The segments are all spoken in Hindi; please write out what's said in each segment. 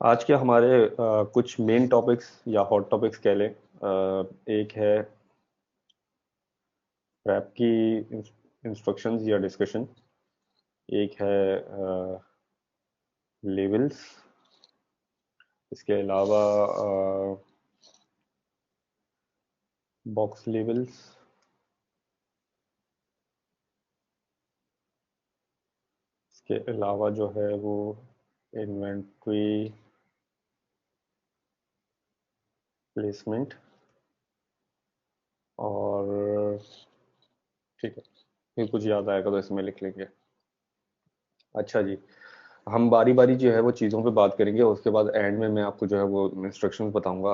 आज के हमारे कुछ मेन टॉपिक्स या हॉट टॉपिक्स कह लें। एक है रैप की इंस्ट्रक्शंस या डिस्कशन। एक है लेवल्स। इसके अलावा बॉक्स लेवल्स। इसके अलावा जो है वो इन्वेंट्री प्लेसमेंट। और ठीक है, फिर कुछ याद आएगा तो इसमें लिख लेंगे। अच्छा जी, हम बारी बारी जो है वो चीज़ों पे बात करेंगे, उसके बाद एंड में मैं आपको जो है वो इंस्ट्रक्शंस बताऊंगा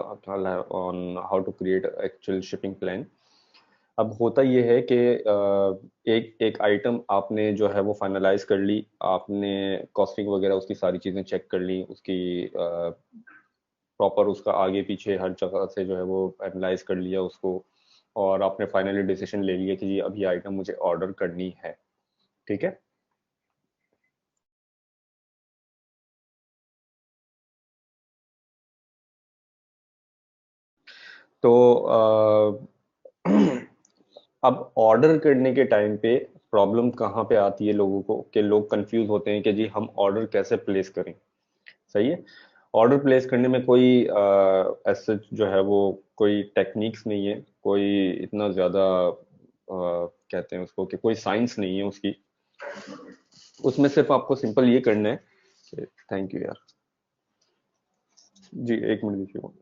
on how to create actual shipping plan. अब होता ये है कि एक एक आइटम आपने जो है वो फाइनलाइज कर ली, आपने कॉस्टिंग वगैरह उसकी सारी चीज़ें चेक कर ली, उसकी प्रॉपर उसका आगे पीछे हर जगह से जो है वो एनालाइज कर लिया उसको, और आपने फाइनली डिसीजन ले लिया कि जी अब ये आइटम मुझे ऑर्डर करनी है। ठीक है। तो अब ऑर्डर करने के टाइम पे प्रॉब्लम कहाँ पे आती है लोगों को, कि लोग कंफ्यूज होते हैं कि जी हम ऑर्डर कैसे प्लेस करें। सही है। ऑर्डर प्लेस करने में कोई ऐसे जो है वो कोई टेक्निक्स नहीं है, कोई इतना ज्यादा कहते हैं उसको कि कोई साइंस नहीं है उसकी। उसमें सिर्फ आपको सिंपल ये करना है कि थैंक यू यार। जी एक मिनट दीजिए वो।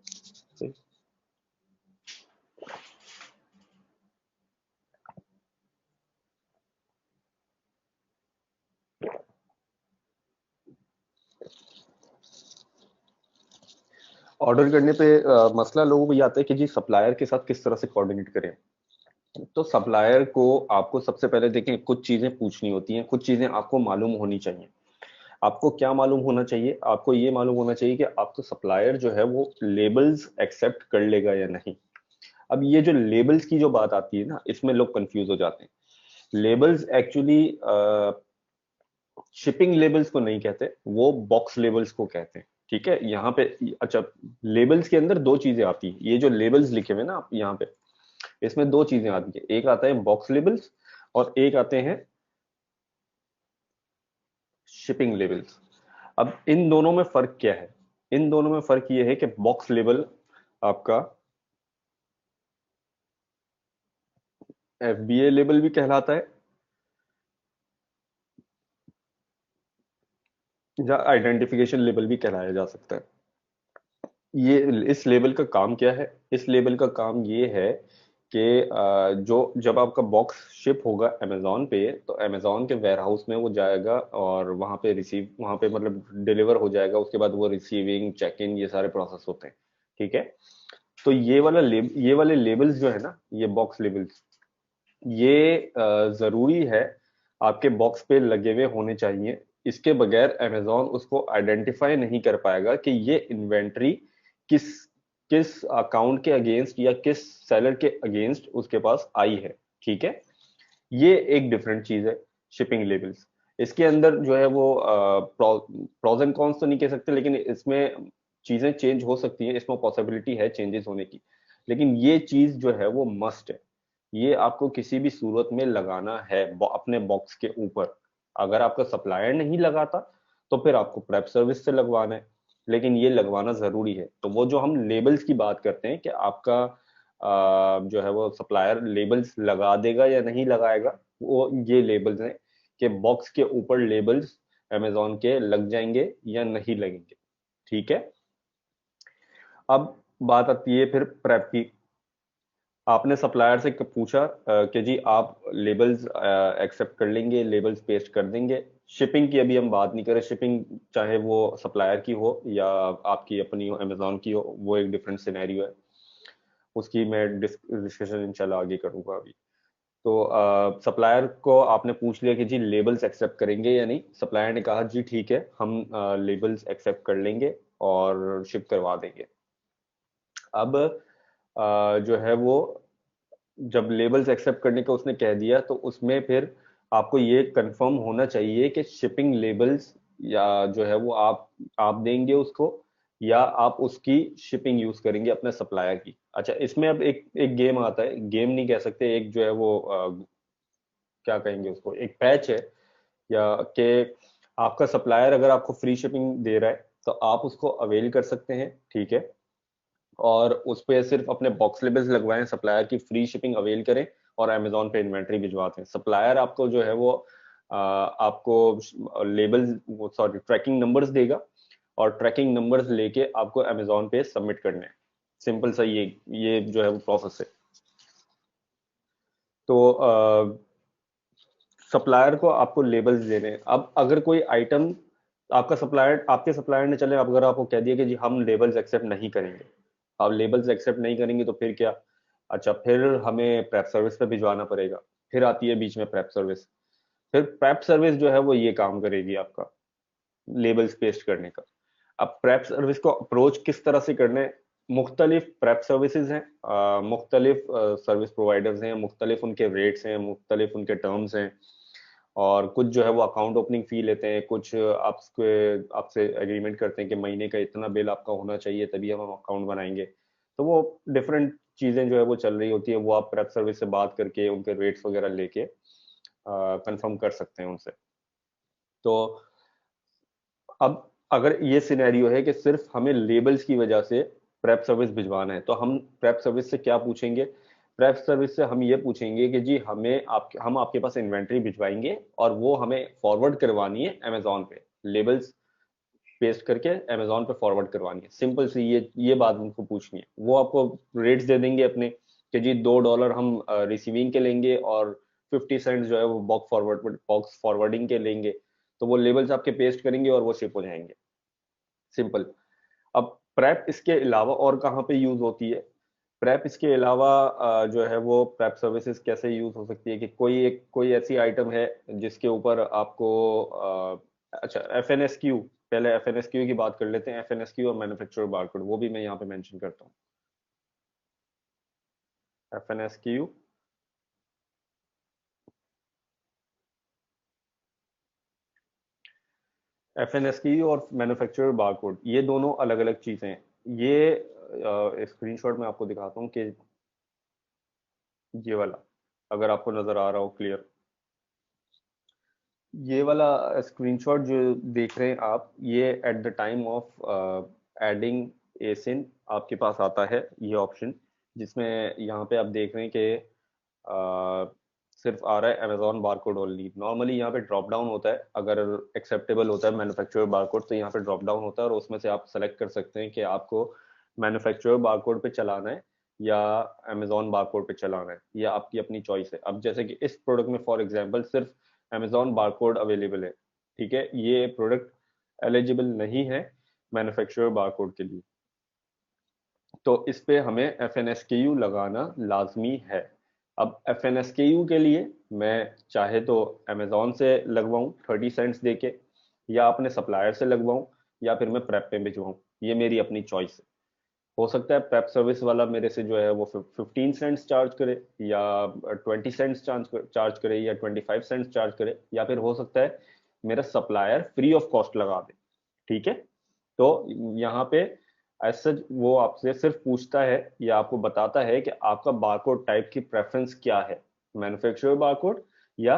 ऑर्डर करने पे मसला लोगों को ये आता है कि जी सप्लायर के साथ किस तरह से कोऑर्डिनेट करें। तो सप्लायर को आपको सबसे पहले देखें कुछ चीजें पूछनी होती हैं, कुछ चीजें आपको मालूम होनी चाहिए। आपको क्या मालूम होना चाहिए? आपको ये मालूम होना चाहिए कि आपका सप्लायर जो है वो लेबल्स एक्सेप्ट कर लेगा या नहीं। अब ये जो लेबल्स की जो बात आती है ना, इसमें लोग कंफ्यूज हो जाते हैं। लेबल्स एक्चुअली शिपिंग लेबल्स को नहीं कहते, वो बॉक्स लेबल्स को कहते हैं। ठीक है, यहाँ पे अच्छा, लेबल्स के अंदर दो चीजें आती हैं। ये जो लेबल्स लिखे हुए हैं ना आप यहाँ पे, इसमें दो चीजें आती है। एक आता है बॉक्स लेबल्स और एक आते हैं शिपिंग लेबल्स। अब इन दोनों में फर्क क्या है? इन दोनों में फर्क ये है कि बॉक्स लेबल आपका एफबीए लेबल भी कहलाता है या आइडेंटिफिकेशन लेबल भी कहलाया जा सकता है। ये इस लेबल का काम क्या है? इस लेबल का काम ये है कि जो जब आपका बॉक्स शिप होगा अमेजोन पे, तो अमेजोन के वेयर हाउस में वो जाएगा और वहां पे मतलब डिलीवर हो जाएगा। उसके बाद वो रिसीविंग चेक इन ये सारे प्रोसेस होते हैं। ठीक है। तो ये वाले लेबल्स जो है ना, ये बॉक्स लेबल्स, ये जरूरी है, आपके बॉक्स पे लगे हुए होने चाहिए। इसके बगैर अमेजोन उसको आइडेंटिफाई नहीं कर पाएगा कि ये इन्वेंट्री किस किस अकाउंट के अगेंस्ट या किस सेलर के अगेंस्ट उसके पास आई है। ठीक है। ये एक डिफरेंट चीज है, शिपिंग लेबल्स। इसके अंदर जो है वो प्रोज एंड कॉन्स तो नहीं कह सकते, लेकिन इसमें चीजें चेंज हो सकती हैं, इसमें पॉसिबिलिटी है चेंजेस होने की। लेकिन ये चीज जो है वो मस्ट है, ये आपको किसी भी सूरत में लगाना है अपने बॉक्स के ऊपर। अगर आपका सप्लायर नहीं लगाता तो फिर आपको प्रेप सर्विस से लगवाना है, लेकिन ये लगवाना जरूरी है। तो वो जो हम लेबल्स की बात करते हैं कि आपका जो है वो सप्लायर लेबल्स लगा देगा या नहीं लगाएगा, वो ये लेबल्स हैं कि बॉक्स के ऊपर लेबल्स अमेजोन के लग जाएंगे या नहीं लगेंगे। ठीक है। अब बात आती है फिर प्रेप की। आपने सप्लायर से पूछा कि जी आप लेबल्स एक्सेप्ट कर लेंगे, लेबल्स पेस्ट कर देंगे। शिपिंग की अभी हम बात नहीं करें। शिपिंग चाहे वो सप्लायर की हो या आपकी अपनी हो, अमेजोन की हो, वो एक डिफरेंट सिनेरियो है। उसकी मैं डिस्कशन इंशाल्लाह आगे करूंगा अभी। तो सप्लायर को आपने पूछ लिया कि जी लेबल्स एक्सेप्ट करेंगे या नहीं। सप्लायर ने कहा जी ठीक है, हम लेबल्स एक्सेप्ट कर लेंगे और शिप करवा देंगे। अब जो है वो जब लेबल्स एक्सेप्ट करने का उसने कह दिया, तो उसमें फिर आपको ये कंफर्म होना चाहिए कि शिपिंग लेबल्स या जो है वो आप देंगे उसको, या आप उसकी शिपिंग यूज करेंगे अपने सप्लायर की। अच्छा, इसमें अब एक एक गेम आता है, गेम नहीं कह सकते, एक जो है वो क्या कहेंगे उसको, एक पैच है, या कि आपका सप्लायर अगर आपको फ्री शिपिंग दे रहा है तो आप उसको अवेल कर सकते हैं, ठीक है, और उस पे सिर्फ अपने बॉक्स लेबल्स लगवाएं, सप्लायर की फ्री शिपिंग अवेल करें और अमेजोन पे इन्वेंट्री भिजवाते हैं। सप्लायर आपको जो है वो आपको लेबल्स, वो सॉरी ट्रैकिंग नंबर्स देगा, और ट्रैकिंग नंबर्स लेके आपको अमेजोन पे सबमिट करने हैं। सिंपल सा ये जो है वो प्रोसेस है। तो सप्लायर को आपको लेबल्स देने हैं। अब अगर कोई आइटम आपके सप्लायर ने, चले अगर आपको कह दिया कि जी हम लेबल्स एक्सेप्ट नहीं करेंगे, आप लेबल्स एक्सेप्ट नहीं करेंगे तो फिर क्या? अच्छा, फिर हमें प्रेप सर्विस पे भिजवाना पड़ेगा। फिर आती है बीच में प्रेप सर्विस। फिर प्रेप सर्विस जो है वो ये काम करेगी आपका लेबल्स पेस्ट करने का। अब प्रेप सर्विस को अप्रोच किस तरह से करना है? मुख्तलिफ प्रेप सर्विसेज हैं, मुख्तलिफ सर्विस प्रोवाइडर्स हैं, मुख्तलिफ उनके रेट्स हैं, मुख्तलिफ उनके टर्म्स हैं, और कुछ जो है वो अकाउंट ओपनिंग फी लेते हैं, कुछ आपसे एग्रीमेंट करते हैं कि महीने का इतना बिल आपका होना चाहिए तभी हम अकाउंट बनाएंगे। तो वो डिफरेंट चीजें जो है वो चल रही होती है, वो आप प्रेप सर्विस से बात करके उनके रेट्स वगैरह लेके कंफर्म कर सकते हैं उनसे। तो अब अगर ये सिनेरियो है कि सिर्फ हमें लेबल्स की वजह से प्रेप सर्विस भिजवाना है, तो हम प्रेप सर्विस से क्या पूछेंगे? प्रेप सर्विस से हम ये पूछेंगे कि जी हम आपके पास इन्वेंट्री भिजवाएंगे और वो हमें फॉरवर्ड करवानी है अमेजोन पे, लेबल्स पेस्ट करके अमेजोन पे फॉरवर्ड करवानी है। सिंपल सी ये बात उनको पूछनी है। वो आपको रेट्स दे देंगे अपने कि जी $2 हम रिसीविंग के लेंगे और 50 सेंट जो है वो बॉक्स फॉरवर्डिंग के लेंगे। तो वो लेबल्स आपके पेस्ट करेंगे और वो शिप हो जाएंगे। सिंपल। अब प्रेप इसके अलावा और कहाँ पे यूज होती है? प्रेप इसके अलावा जो है वो प्रेप सर्विसेज कैसे यूज हो सकती है कि कोई ऐसी आइटम है जिसके ऊपर आपको अच्छा, एफएनएसक्यू, पहले एफएनएसक्यू की बात कर लेते हैं। एफएनएसक्यू और मैन्युफैक्चरर बारकोड, वो भी मैं यहाँ पे मेंशन करता हूँ। एफएनएसक्यू, एफएनएसक्यू और मैन्युफैक्चरर बारकोड, ये दोनों अलग अलग चीजें हैं। ये स्क्रीनशॉट में आपको दिखाता हूँ कि ये वाला, अगर आपको नजर आ रहा हो क्लियर, ये वाला स्क्रीनशॉट जो देख रहे हैं आप, ये at the time of adding acid आपके पास आता है ये ऑप्शन, जिसमें यहाँ पे आप देख रहे हैं कि सिर्फ आ रहा है अमेजोन बारकोड ओनली। नॉर्मली यहाँ पे ड्रॉप डाउन होता है, अगर एक्सेप्टेबल होता है मैन्युफैक्चरर बारकोड तो यहाँ पे ड्रॉप डाउन होता है, और उसमें से आप सेलेक्ट कर सकते हैं कि आपको मैन्युफैक्चरर बारकोड पे चलाना है या अमेजोन बारकोड पे चलाना है, या आपकी अपनी चॉइस है। अब जैसे कि इस प्रोडक्ट में फॉर एग्जांपल सिर्फ अमेजोन बारकोड अवेलेबल है, ठीक है, ये प्रोडक्ट एलिजिबल नहीं है मैन्युफैक्चरर बारकोड के लिए, तो इस पे हमें एफ एन एस के यू लगाना लाजमी है। अब एफ एन एस के यू के लिए मैं चाहे तो अमेजोन से लगवाऊं 30 सेंट्स देके, या अपने सप्लायर से लगवाऊं, या फिर मैं प्रेप पे भिजवाऊं, ये मेरी अपनी चॉइस है। हो सकता है प्रेप सर्विस वाला मेरे से जो है वो 15 सेंट्स चार्ज करे, या 20 सेंट्स चार्ज करे, या 25 सेंट्स चार्ज करे, या फिर हो सकता है मेरा सप्लायर फ्री ऑफ कॉस्ट लगा दे, ठीक है। तो यहाँ पे एज सच वो आपसे सिर्फ पूछता है या आपको बताता है कि आपका बारकोड टाइप की प्रेफरेंस क्या है, मैन्युफैक्चरर बारकोड या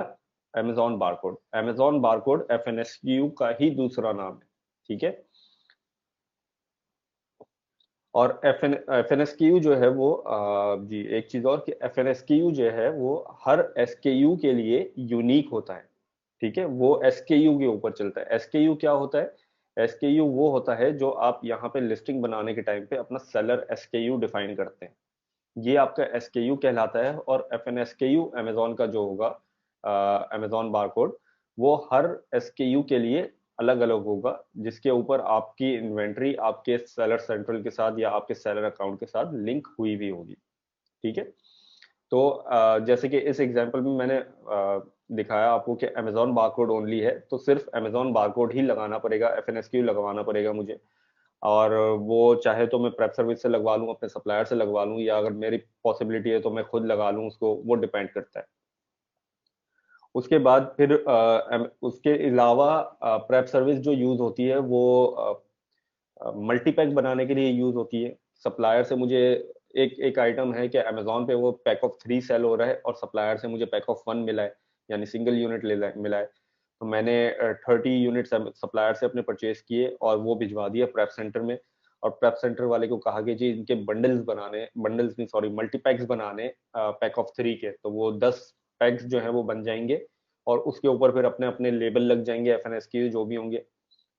अमेजोन बारकोड। अमेजोन बारकोड एफएनएसक्यू का ही दूसरा नाम है, ठीक है। और एफ एन एस के यू जो है वो जी एक चीज और कि एफ एन एस के यू जो है वो हर एस के यू के लिए यूनिक होता है, ठीक है, वो एस के यू के ऊपर चलता है। एस के यू क्या होता है? एस के यू वो होता है जो आप यहाँ पे लिस्टिंग बनाने के टाइम पे अपना सेलर एस के यू डिफाइन करते हैं, ये आपका एस के यू कहलाता है। और एफ एन एस के यू अमेजोन का जो होगा, अमेजोन बारकोड, वो हर एस के यू के लिए अलग अलग होगा, जिसके ऊपर आपकी इन्वेंट्री आपके सेलर सेंट्रल के साथ या आपके सेलर अकाउंट के साथ लिंक हुई भी होगी, ठीक है। तो जैसे कि इस एग्जांपल में मैंने दिखाया आपको कि अमेजोन बारकोड ओनली है, तो सिर्फ अमेजोन बारकोड ही लगाना पड़ेगा, एफएनएसक्यू लगवाना पड़ेगा मुझे। और वो चाहे तो मैं प्रेप सर्विस से लगवा लूँ, अपने सप्लायर से लगवा लूँ, या अगर मेरी पॉसिबिलिटी है तो मैं खुद लगा लूँ उसको, वो डिपेंड करता है। उसके बाद फिर उसके अलावा प्रेप सर्विस जो यूज होती है वो मल्टीपैक बनाने के लिए यूज होती है। सप्लायर से मुझे एक एक आइटम है कि अमेजोन पे वो पैक ऑफ 3 सेल हो रहा है और सप्लायर से मुझे पैक ऑफ 1 मिला है, यानी सिंगल यूनिट मिला है। तो मैंने 30 यूनिट सप्लायर से अपने परचेज किए और वो भिजवा दिया प्रेप सेंटर में। और प्रेप सेंटर वाले को कहा कि जी इनके बंडल्स बनाने, बंडल्स नहीं सॉरी मल्टीपैक्स बनाने पैक ऑफ 3 के, तो वो 10 पैक्स जो है वो बन जाएंगे और उसके ऊपर फिर अपने अपने लेबल लग जाएंगे, एफएनएस के जो भी होंगे,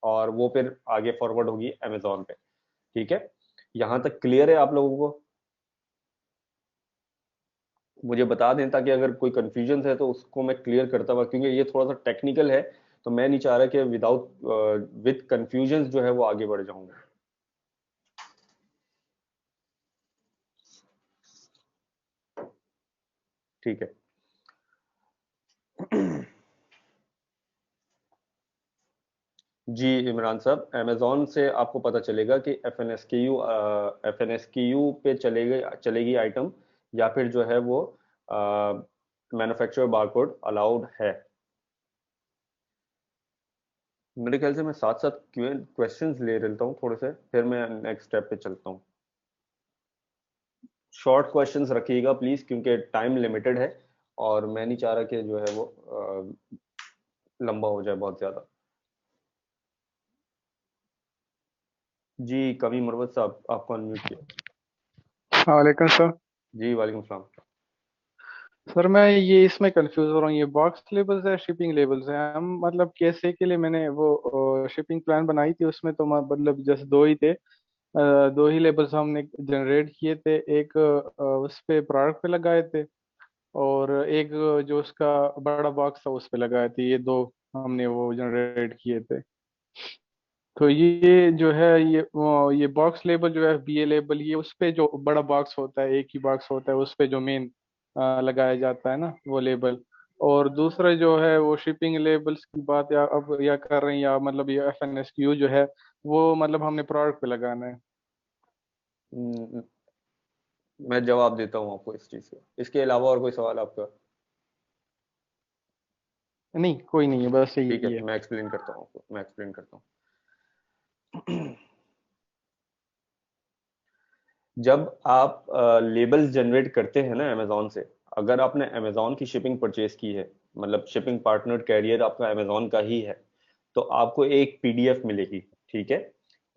और वो फिर आगे फॉरवर्ड होगी अमेजोन पे। ठीक है, यहाँ तक क्लियर है आप लोगों को? मुझे बता दें ताकि अगर कोई कंफ्यूजन है तो उसको मैं क्लियर करता हुआ, क्योंकि ये थोड़ा सा टेक्निकल है, तो मैं नहीं चाह रहा कि विदाउट विद कंफ्यूजन जो है वो आगे बढ़ जाऊंगा। ठीक है। जी इमरान साहब, अमेजोन से आपको पता चलेगा कि एफ एन एस के यू पे चलेगी आइटम, या फिर जो है वो मैन्युफैक्चरर बारकोड अलाउड है। मेरे ख्याल से मैं साथ साथ क्वेश्चंस ले लेता हूँ थोड़े से, फिर मैं नेक्स्ट स्टेप पे चलता हूँ। शॉर्ट क्वेश्चंस रखिएगा प्लीज, क्योंकि टाइम लिमिटेड है और मैं नहीं चाह रहा कि जो है वो लंबा हो जाए बहुत ज्यादा। जी कवी मुर्वत साहब, आपको अनम्यूट किया। वालेकुम सर। जी वालेकुम सलाम। सर मैं ये इसमें कंफ्यूज हो रहा हूँ, ये बॉक्स लेबल्स है शिपिंग लेबल्स है, हम मतलब कैसे के लिए मैंने वो शिपिंग प्लान बनाई थी उसमें तो मतलब जस्ट दो ही थे। दो ही लेबल्स हमने जनरेट किए थे, एक उस पे प्रोडक्ट पे लगाए थे और एक जो उसका बड़ा बॉक्स था उस पे लगाए थे, ये दो हमने वो जनरेट किए थे। तो ये जो है ये बॉक्स लेबल जो है बीए लेबल, ये उस पे जो बड़ा बॉक्स होता है, एक ही बॉक्स होता है, उस पे जो मेन लगाया जाता है ना वो लेबल। और दूसरा जो है वो शिपिंग लेबल्स की बात या अब या कर रहे हैं, या मतलब ये एफएनएसक्यू जो है वो मतलब हमने प्रोडक्ट पे लगाना है। हम्म, मैं जवाब देता हूँ आपको इस चीज का, इसके अलावा और कोई सवाल आपका? नहीं कोई नहीं है, बस ठीक है, यही है। मैं एक्सप्लेन करता हूँ आपको, मैं एक्सप्लेन करता हूँ। जब आप लेबल्स जनरेट करते हैं ना अमेजोन से, अगर आपने अमेजोन की शिपिंग परचेज की है, मतलब शिपिंग पार्टनर कैरियर आपका अमेजोन का ही है, तो आपको एक पीडीएफ मिलेगी। ठीक है,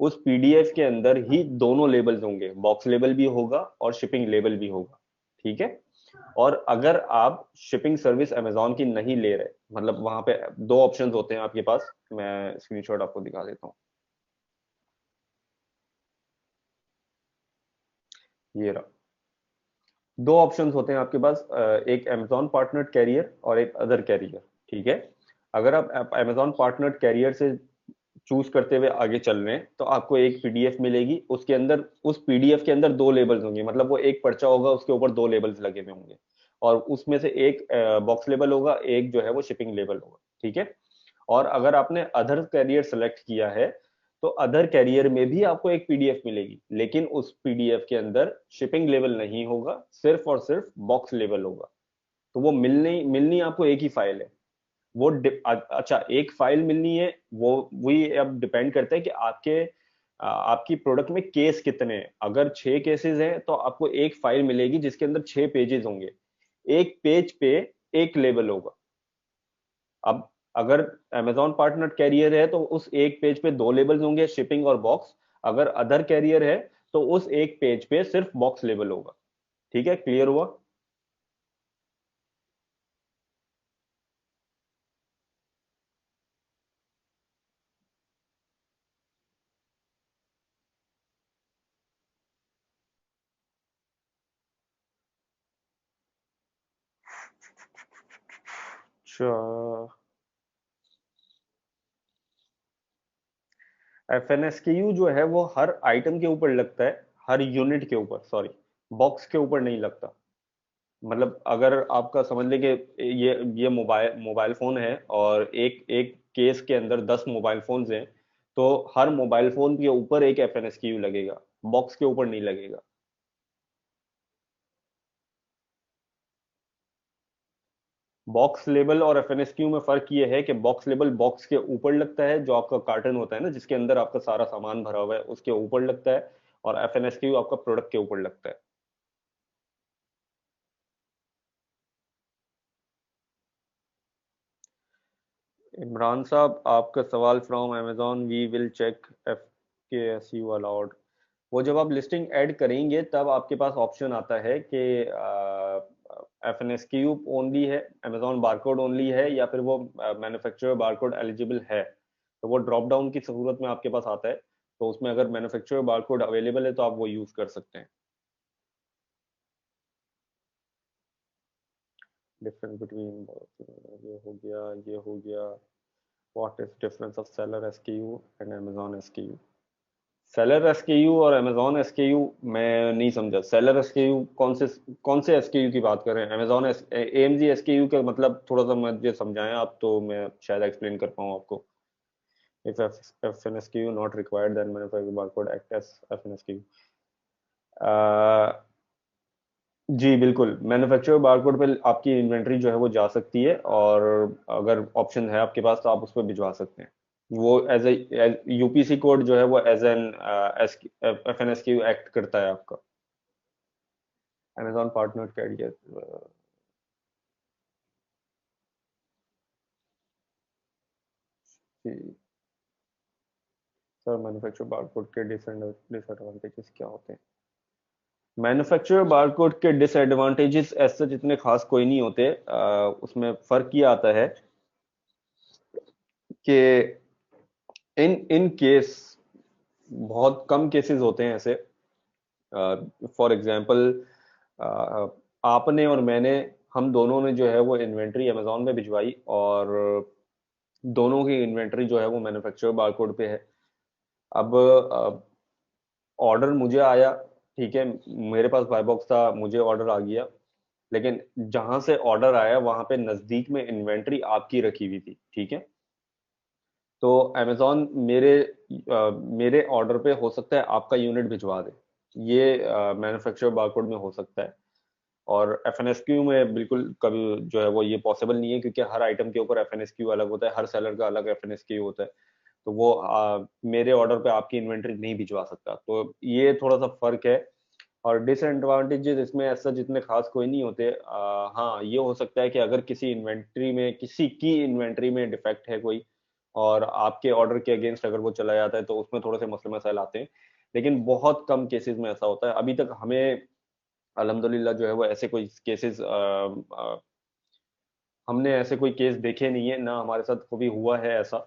उस पीडीएफ के अंदर ही दोनों लेबल्स होंगे, बॉक्स लेबल भी होगा और शिपिंग लेबल भी होगा। ठीक है, और अगर आप शिपिंग सर्विस अमेजोन की नहीं ले रहे, मतलब वहां पे दो ऑप्शंस होते हैं आपके पास, मैं स्क्रीनशॉट आपको दिखा देता हूँ। ये रहा, दो ऑप्शंस होते हैं आपके पास, एक अमेजॉन पार्टनर कैरियर और एक अदर कैरियर। ठीक है, अगर आप अमेजॉन पार्टनर कैरियर से चूज करते हुए आगे चल रहे हैं तो आपको एक पीडीएफ मिलेगी, उसके अंदर उस पीडीएफ के अंदर दो लेबल्स होंगे, मतलब वो एक पर्चा होगा उसके ऊपर दो लेबल्स लगे हुए होंगे, और उसमें से एक बॉक्स लेबल होगा, एक जो है वो शिपिंग लेबल होगा। ठीक है, और अगर आपने अदर कैरियर सेलेक्ट किया है तो अदर कैरियर में भी आपको एक पीडीएफ मिलेगी, लेकिन उस पीडीएफ के अंदर शिपिंग लेवल नहीं होगा, सिर्फ और सिर्फ बॉक्स लेवल होगा। तो वो मिलनी मिलनी आपको एक ही फाइल है। अच्छा, एक फाइल मिलनी है, वो वही अब डिपेंड करता है कि आपकी प्रोडक्ट में केस कितने हैं। अगर 6 केसेस हैं तो आपको एक फाइल मिलेगी जिसके अंदर 6 पेजेस होंगे, एक पेज पे एक लेबल होगा। अब अगर अमेजॉन पार्टनर कैरियर है तो उस एक पेज पे दो लेबल्स होंगे, शिपिंग और बॉक्स। अगर अदर कैरियर है तो उस एक पेज पे सिर्फ बॉक्स लेबल होगा। ठीक है, क्लियर हुआ? अच्छा, एफएनएसकेयू जो है वो हर आइटम के ऊपर लगता है, हर यूनिट के ऊपर, सॉरी, बॉक्स के ऊपर नहीं लगता। मतलब अगर आपका समझ लें कि ये मोबाइल मोबाइल फोन है और एक एक केस के अंदर 10 मोबाइल फोन्स हैं, तो हर मोबाइल फोन के ऊपर एक एफएनएसकेयू लगेगा, बॉक्स के ऊपर नहीं लगेगा। बॉक्स लेबल और एफएनएसक्यू में फर्क ये है कि बॉक्स लेबल बॉक्स के ऊपर लगता है, जो आपका कार्टन होता है ना जिसके अंदर आपका सारा सामान भरा हुआ है उसके ऊपर लगता है, और एफएनएसक्यू आपका प्रोडक्ट के ऊपर लगता है। इमरान साहब, आपका सवाल from Amazon, we will check F K S U allowed. वो जब आप लिस्टिंग ऐड करेंगे तब आपके पास ऑप्शन आता है कि F N S Q only है, अमेजोन बारकोड ओनली है, या फिर वो मैन्युफैक्चरर बारकोड एलिजिबल है। तो वो ड्रॉप डाउन की सूरत में आपके पास आता है, तो उसमें अगर मैन्युफैक्चरर बारकोड अवेलेबल है तो आप वो यूज कर सकते हैं। डिफरेंस बिटवीन, ये हो गया, ये हो गया। What is difference of seller SKU and Amazon SKU? Seller SKU और अमेजोन एसकेयू मैं नहीं समझा। सेलर एसकेयू कौन से एसकेयू की बात कर रहे हैं? अमेजोन एएमजी एसकेयू का मतलब थोड़ा सा मुझे समझाएं आप, तो मैं शायद एक्सप्लेन कर पाऊँ आपको। If F N SKU not required then manufacturer barcode act as F N SKU. जी बिल्कुल, मैन्युफैक्चरर बारकोड पे आपकी इन्वेंट्री जो है वो जा सकती है, और अगर ऑप्शन है आपके पास तो आप उस पर भिजवा सकते हैं। वो एज ए यूपीसी कोड जो है वो as N F N S Q act करता है आपका। Amazon partner carrier. Sir, manufacturer barcode के डिसएडवांटेजेस क्या होते हैं? मैन्युफैक्चरर बारकोड के डिसएडवांटेजेस ऐसे सच इतने खास कोई नहीं होते। उसमें फर्क ये आता है कि इन इन केस बहुत कम केसेस होते हैं ऐसे। फॉर एग्जांपल, आपने और मैंने, हम दोनों ने जो है वो इन्वेंट्री अमेजोन में भिजवाई, और दोनों की इन्वेंट्री जो है वो मैन्युफैक्चरर बारकोड पे है। अब ऑर्डर मुझे आया, ठीक है, मेरे पास बाय बॉक्स था, मुझे ऑर्डर आ गया, लेकिन जहां से ऑर्डर आया वहां पे नजदीक में इन्वेंट्री आपकी रखी हुई थी, ठीक है। तो अमेजोन मेरे ऑर्डर पे हो सकता है आपका यूनिट भिजवा दे, ये मैन्युफैक्चरर बारकोड में हो सकता है। और एफएनएसक्यू में बिल्कुल कभी जो है वो ये पॉसिबल नहीं है, क्योंकि हर आइटम के ऊपर एफएनएसक्यू अलग होता है, हर सेलर का अलग एफएनएसक्यू होता है। तो वो मेरे ऑर्डर पे आपकी इन्वेंट्री नहीं भिजवा सकता, तो ये थोड़ा सा फर्क है। और डिसएडवांटेजेस इसमें ऐसा जितने खास कोई नहीं होते। हाँ, ये हो सकता है कि अगर किसी इन्वेंट्री में, किसी की इन्वेंट्री में डिफेक्ट है कोई, और आपके ऑर्डर के अगेंस्ट अगर वो चला जाता है, तो उसमें थोड़े से मसले मसाइल आते हैं। लेकिन बहुत कम केसेस में ऐसा होता है, अभी तक हमें अल्हम्दुलिल्लाह जो है वो ऐसे कोई केसेस, हमने ऐसे कोई केस देखे नहीं है, ना हमारे साथ कभी हुआ है ऐसा।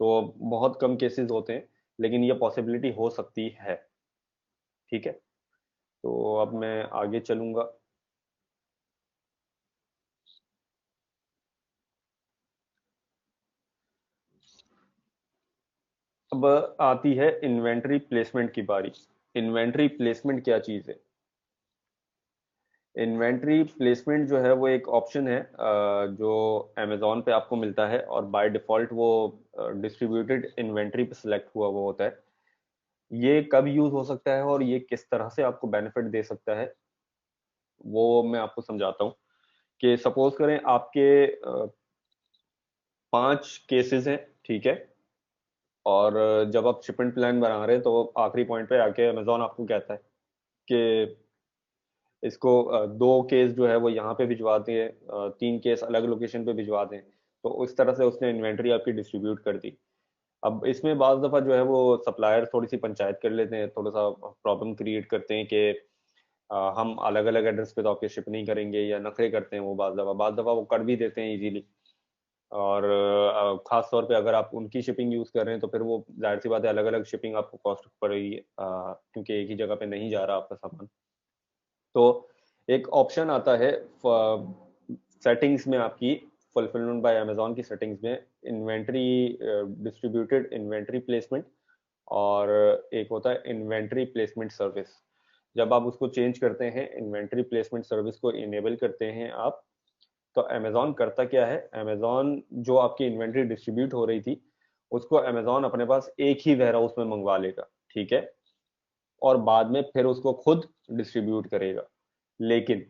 तो बहुत कम केसेस होते हैं, लेकिन ये पॉसिबिलिटी हो सकती है। ठीक है, तो अब मैं आगे चलूंगा। अब आती है इन्वेंट्री प्लेसमेंट की बारी। इन्वेंट्री प्लेसमेंट क्या चीज़ है? इन्वेंट्री प्लेसमेंट जो है वो एक ऑप्शन है, जो अमेजोन पे आपको मिलता है, और बाय डिफॉल्ट वो डिस्ट्रीब्यूटेड इन्वेंट्री पे सिलेक्ट हुआ वो होता है। ये कब यूज हो सकता है और ये किस तरह से आपको बेनिफिट दे सकता है, वो मैं आपको समझाता हूँ। कि सपोज करें आपके 5 केसेस हैं, ठीक है। और जब आप शिपमेंट प्लान बना रहे हैं तो आखिरी पॉइंट पे आके अमेजोन आपको कहता है कि इसको 2 केस जो है वो यहाँ पे भिजवा दें, 3 केस अलग लोकेशन पे भिजवा दें। तो उस तरह से उसने इन्वेंट्री आपकी डिस्ट्रीब्यूट कर दी। अब इसमें बाज दफा जो है वो सप्लायर थोड़ी सी पंचायत कर लेते हैं, थोड़ा सा प्रॉब्लम क्रिएट करते हैं कि हम अलग अलग एड्रेस पे तो आपके शिप नहीं करेंगे, या नखरे करते हैं वो, बाज दफा वो कर भी देते हैं इजीली। और खास तौर पे अगर आप उनकी शिपिंग यूज कर रहे हैं तो फिर वो जाहिर सी बात है अलग अलग शिपिंग आपको कॉस्ट पड़ेगी, क्योंकि एक ही जगह पे नहीं जा रहा आपका सामान। तो एक ऑप्शन आता है सेटिंग्स में आपकी, फुलफिलमेंट बाय अमेजोन की सेटिंग्स में, इन्वेंट्री डिस्ट्रीब्यूटेड इन्वेंट्री प्लेसमेंट, और एक होता है इन्वेंट्री प्लेसमेंट सर्विस। जब आप उसको चेंज करते हैं, इन्वेंट्री प्लेसमेंट सर्विस को इनेबल करते हैं आप, तो अमेजोन करता क्या है, अमेजोन जो आपकी इन्वेंट्री डिस्ट्रीब्यूट हो रही थी उसको अमेजोन अपने पास एक ही वेयर हाउस में मंगवा लेगा, ठीक है, और बाद में फिर उसको खुद डिस्ट्रीब्यूट करेगा। लेकिन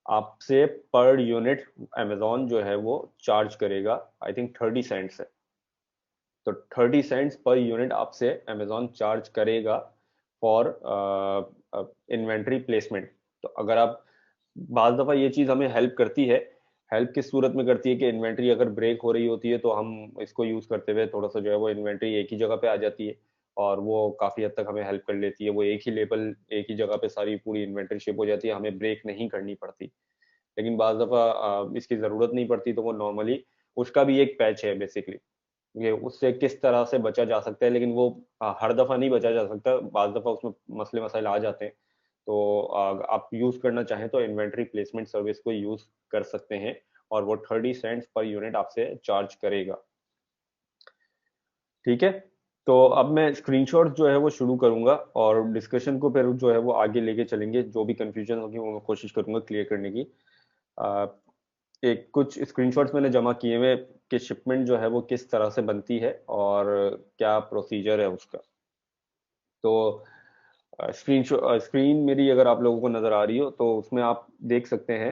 आपसे पर यूनिट अमेजोन जो है वो चार्ज करेगा, आई थिंक 30 सेंट्स है। तो 30 सेंट्स पर यूनिट आपसे अमेजोन चार्ज करेगा फॉर इन्वेंट्री प्लेसमेंट। तो अगर आप, बाज दफा ये चीज हमें हेल्प करती है। हेल्प किस सूरत में करती है कि इन्वेंट्री अगर ब्रेक हो रही होती है तो हम इसको यूज करते हुए थोड़ा सा जो है वो इन्वेंट्री एक ही जगह पे आ जाती है, और वो काफी हद तक हमें हेल्प कर लेती है। वो एक ही लेबल, एक ही जगह पे सारी पूरी इन्वेंट्री शिप हो जाती है, हमें ब्रेक नहीं करनी पड़ती। लेकिन बाज दफा इसकी जरूरत नहीं पड़ती, तो वो नॉर्मली उसका भी एक पैच है बेसिकली। ये उससे किस तरह से बचा जा सकता है, लेकिन वो हर दफा नहीं बचा जा सकता, बाज दफा उसमें मसले मसाइल आ जाते हैं। तो आप यूज करना चाहें तो इन्वेंट्री प्लेसमेंट सर्विस को यूज कर सकते हैं, और वो 30 सेंट्स पर यूनिट आपसे चार्ज करेगा। ठीक है। तो अब मैं स्क्रीनशॉट जो है वो शुरू करूंगा, और डिस्कशन को फिर जो है वो आगे लेके चलेंगे। जो भी कंफ्यूजन होगी वो मैं कोशिश करूंगा क्लियर करने की। अ, एक कुछ स्क्रीनशॉट्स मैंने जमा किए हुए कि शिपमेंट जो है वो किस तरह से बनती है और क्या प्रोसीजर है उसका। तो स्क्रीन मेरी अगर आप लोगों को नजर आ रही हो तो उसमें आप देख सकते हैं,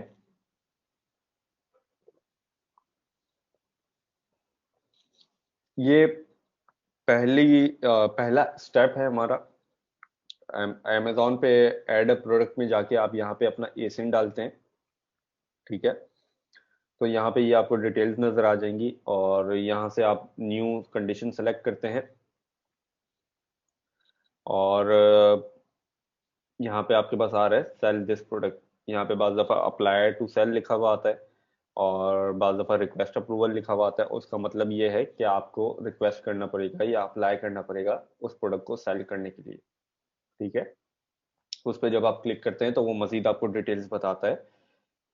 ये पहला स्टेप है हमारा। अमेजोन पे ऐड अ प्रोडक्ट में जाके आप यहाँ पे अपना एसिन डालते हैं। ठीक है। तो यहाँ पे ये आपको डिटेल्स नजर आ जाएंगी, और यहाँ से आप न्यू कंडीशन सेलेक्ट करते हैं, और यहाँ पे आपके पास आ रहा है सेल दिस प्रोडक्ट। यहाँ पे बाज दफा अप्लाई टू सेल लिखा हुआ आता है, और बाज दफा रिक्वेस्ट अप्रूवल लिखा हुआ आता है। उसका मतलब ये है कि आपको रिक्वेस्ट करना पड़ेगा या अप्लाई करना पड़ेगा उस प्रोडक्ट को सेल करने के लिए। ठीक है। उस पर जब आप क्लिक करते हैं तो वो मजीद आपको डिटेल्स बताता है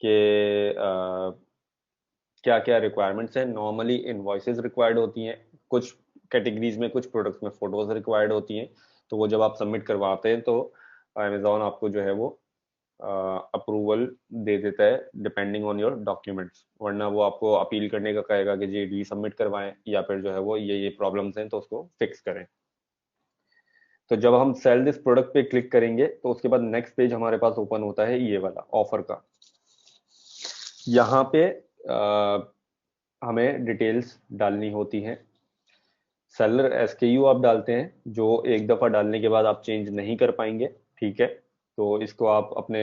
कि क्या क्या रिक्वायरमेंट्स हैं। नॉर्मली इनवॉइसेस रिक्वायर्ड होती हैं, कुछ कैटेगरीज में, कुछ प्रोडक्ट्स में फोटोज रिक्वायर्ड होती हैं। तो वो जब आप सबमिट करवाते हैं तो अमेजोन आपको जो है वो अप्रूवल दे देता है डिपेंडिंग ऑन योर डॉक्यूमेंट्स। वरना वो आपको अपील करने का कहेगा कि जी रीसबमिट करवाएं, या फिर जो है वो ये प्रॉब्लम्स हैं तो उसको फिक्स करें। तो जब हम सेल दिस प्रोडक्ट पे क्लिक करेंगे तो उसके बाद नेक्स्ट पेज हमारे पास ओपन होता है ये वाला ऑफर का। यहाँ पे हमें डिटेल्स डालनी होती हैं। सेलर एसकेयू आप डालते हैं, जो एक दफा डालने के बाद आप चेंज नहीं कर पाएंगे। ठीक है। तो इसको आप अपने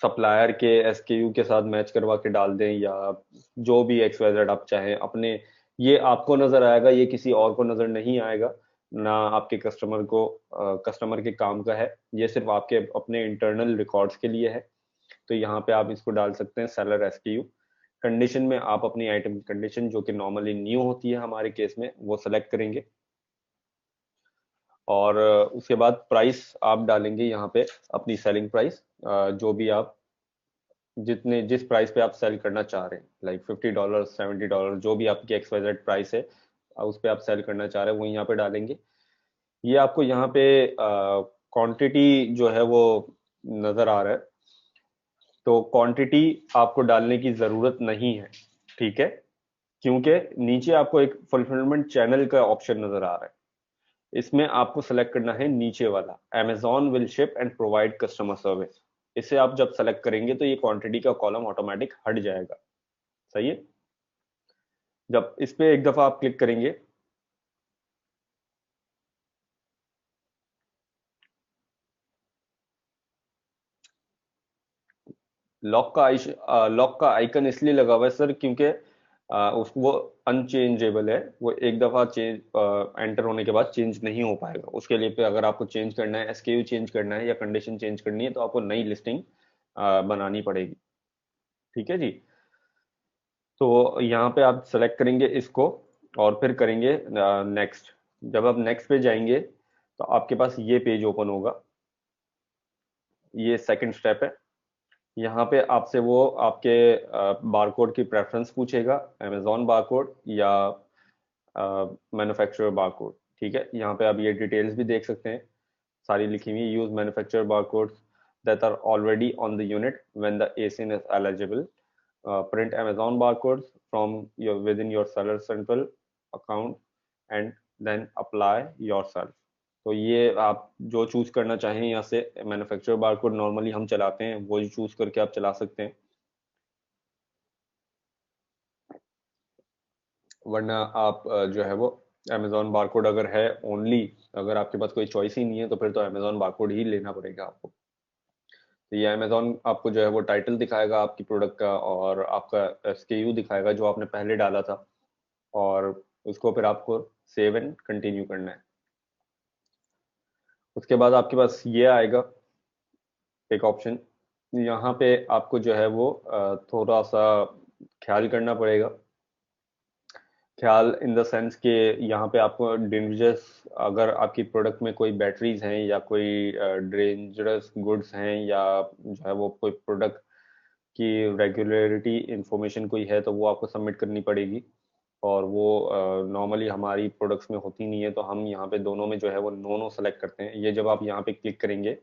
सप्लायर के एसकेयू के साथ मैच करवा के डाल दें, या जो भी एक्स वाई जेड आप चाहें अपने। ये आपको नजर आएगा, ये किसी और को नजर नहीं आएगा, ना आपके कस्टमर को, कस्टमर के काम का है। ये सिर्फ आपके अपने इंटरनल रिकॉर्ड्स के लिए है। तो यहाँ पे आप इसको डाल सकते हैं सेलर एसकेयू। कंडीशन में आप अपनी आइटम की कंडीशन, जो कि नॉर्मली न्यू होती है हमारे केस में, वो सेलेक्ट करेंगे। और उसके बाद प्राइस आप डालेंगे यहाँ पे, अपनी सेलिंग प्राइस, जो भी आप, जितने जिस प्राइस पे आप सेल करना चाह रहे हैं, लाइक $50, $70, जो भी आपकी एक्सवाइजेड प्राइस है, उस पे आप सेल करना चाह रहे हैं वो यहाँ पे डालेंगे। ये आपको यहाँ पे क्वांटिटी जो है वो नजर आ रहा है। तो क्वांटिटी आपको डालने की जरूरत नहीं है। ठीक है। क्योंकि नीचे आपको एक फुलफिलमेंट चैनल का ऑप्शन नजर आ रहा है, इसमें आपको सेलेक्ट करना है नीचे वाला, Amazon will ship and provide customer service. इसे आप जब सेलेक्ट करेंगे तो ये क्वांटिटी का कॉलम ऑटोमेटिक हट जाएगा। सही है। जब इस पे एक दफा आप क्लिक करेंगे, लॉक का आइकन इसलिए लगा हुआ है सर, क्योंकि वो अनचेंजेबल है। वो एक दफा चेंज एंटर होने के बाद चेंज नहीं हो पाएगा। उसके लिए पे अगर आपको चेंज करना है, एसकेयू चेंज करना है या कंडीशन चेंज करनी है, तो आपको नई लिस्टिंग बनानी पड़ेगी। ठीक है जी। तो यहाँ पे आप सेलेक्ट करेंगे इसको, और फिर करेंगे नेक्स्ट। जब आप नेक्स्ट पे जाएंगे तो आपके पास ये पेज ओपन होगा। ये सेकंड स्टेप है। यहाँ पे आपसे वो आपके बारकोड की प्रेफरेंस पूछेगा, अमेजोन बारकोड या मैन्युफैक्चरर बारकोड। ठीक है। यहाँ पे आप ये डिटेल्स भी देख सकते हैं, सारी लिखी हुई। Use manufacturer barcodes that are already on the unit when the ASIN is eligible. Print Amazon barcodes from your within your seller central account and then apply yourself. तो ये आप जो चूज करना चाहें यहाँ से, मैन्युफैक्चरर बारकोड नॉर्मली हम चलाते हैं, वो चूज करके आप चला सकते हैं। वरना आप जो है वो अमेजोन बारकोड अगर है ओनली, अगर आपके पास कोई चॉइस ही नहीं है, तो फिर तो अमेजोन बारकोड ही लेना पड़ेगा आपको। तो ये अमेजोन आपको जो है वो टाइटल दिखाएगा आपकी प्रोडक्ट का, और आपका एसकेयू दिखाएगा जो आपने पहले डाला था, और उसको फिर आपको सेव एंड कंटिन्यू करना है। उसके बाद आपके पास ये आएगा एक ऑप्शन। यहाँ पे आपको जो है वो थोड़ा सा ख्याल करना पड़ेगा। ख्याल इन द सेंस कि यहाँ पे आपको डेंजरस, अगर आपकी प्रोडक्ट में कोई बैटरीज हैं या कोई डेंजरस गुड्स हैं, या जो है वो कोई प्रोडक्ट की रेगुलरिटी इंफॉर्मेशन कोई है, तो वो आपको सबमिट करनी पड़ेगी। और वो नॉर्मली हमारी प्रोडक्ट्स में होती नहीं है, तो हम यहाँ पे दोनों में जो है वो नो नो सेलेक्ट करते हैं। ये जब आप यहाँ पे क्लिक करेंगे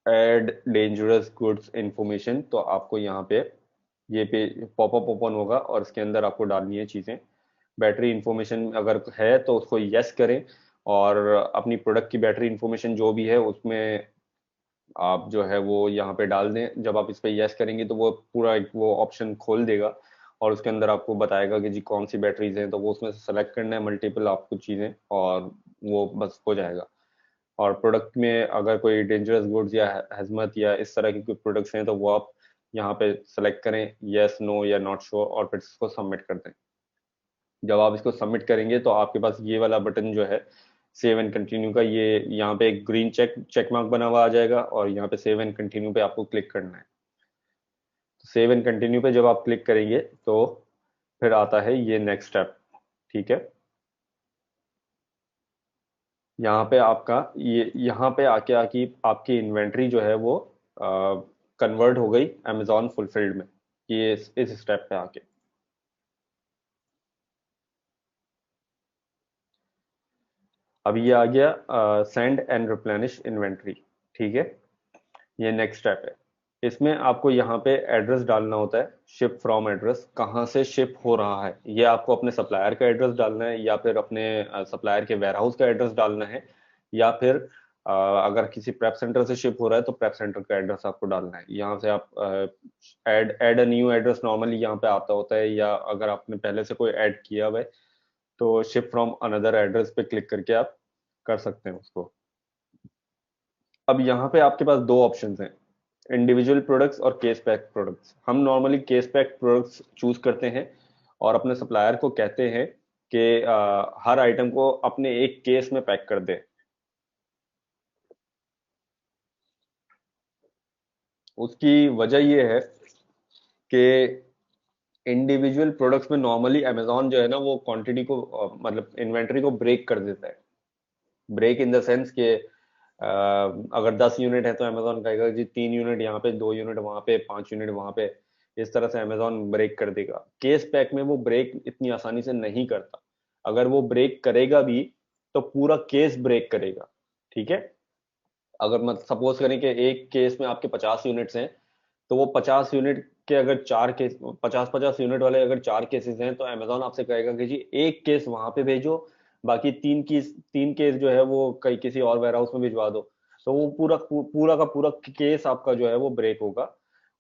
ऐड डेंजरस गुड्स इंफॉर्मेशन, तो आपको यहाँ पे ये पेज पॉपअप ओपन होगा, और इसके अंदर आपको डालनी है चीज़ें। बैटरी इंफॉर्मेशन अगर है तो उसको यस करें, और अपनी प्रोडक्ट की बैटरी इंफॉर्मेशन जो भी है उसमें आप जो है वो यहाँ पे डाल दें। जब आप इस पे यस करेंगे तो वो पूरा एक वो ऑप्शन खोल देगा, और उसके अंदर आपको बताएगा कि जी कौन सी बैटरीज हैं, तो वो उसमें से सेलेक्ट करना है मल्टीपल आपको चीज़ें, और वो बस हो जाएगा। और प्रोडक्ट में अगर कोई डेंजरस गुड्स या हजमत या इस तरह की कोई प्रोडक्ट्स हैं, तो वो आप यहाँ पे सेलेक्ट करें यस नो या नॉट श्योर, और फिर इसको सबमिट कर दें। जब आप इसको सबमिट करेंगे तो आपके पास ये वाला बटन जो है सेव एंड कंटिन्यू का, ये यहाँ पे एक ग्रीन चेक मार्क बना हुआ आ जाएगा, और यहाँ पे सेव एंड कंटिन्यू पे आपको क्लिक करना है। तो सेव एंड कंटिन्यू पे जब आप क्लिक करेंगे तो फिर आता है ये नेक्स्ट स्टेप। ठीक है, यहाँ पे आपका ये यहाँ पे आके आके आपकी इन्वेंट्री जो है वो कन्वर्ट हो गई अमेजोन फुलफिल्ड में, ये इस स्टेप पे आके। अब ये आ गया सेंड एंड रिप्लेनिश इन्वेंट्री। ठीक है, ये नेक्स्ट स्टेप है। इसमें आपको यहाँ पे एड्रेस डालना होता है, शिप फ्रॉम एड्रेस, कहाँ से शिप हो रहा है। ये आपको अपने सप्लायर का एड्रेस डालना है, या फिर अपने सप्लायर के वेयरहाउस का एड्रेस डालना है, या फिर अगर किसी प्रेप सेंटर से शिप हो रहा है तो प्रेप सेंटर का एड्रेस आपको डालना है। यहाँ से आप add add a new address normally यहाँ पे आता होता है, या अगर आपने पहले से कोई ऐड किया हुआ है तो शिप फ्रॉम अनदर एड्रेस पे क्लिक करके आप कर सकते हैं उसको। अब यहाँ पे आपके पास दो ऑप्शंस हैं, इंडिविजुअल प्रोडक्ट्स और केस पैक प्रोडक्ट्स। हम normally case pack products choose करते हैं, और अपने सप्लायर को कहते हैं कि हर आइटम को अपने एक केस में पैक कर दे। उसकी वजह यह है कि इंडिविजुअल प्रोडक्ट्स में नॉर्मली अमेजोन जो है ना वो क्वांटिटी को मतलब इन्वेंट्री को ब्रेक कर देता है। ब्रेक इन द सेंस के अगर 10 यूनिट है तो अमेजोन कहेगा जी 3 यूनिट यहाँ पे, 2 यूनिट वहां पे, 5 यूनिट वहां पे। इस तरह से अमेजोन ब्रेक कर देगा। केस पैक में वो ब्रेक इतनी आसानी से नहीं करता। अगर वो ब्रेक करेगा भी तो पूरा केस ब्रेक करेगा। ठीक है, अगर मत सपोज करें कि एक केस में आपके 50 यूनिट्स हैं, तो वो 50 यूनिट के अगर 4 केस, 50-50 यूनिट वाले अगर 4 केसेस हैं, तो अमेजोन आपसे कहेगा कि जी एक केस वहां पे भेजो, बाकी 3 केस जो है वो कहीं किसी और वेयर हाउस में भिजवा दो। तो वो पूरा का पूरा केस आपका जो है वो ब्रेक होगा,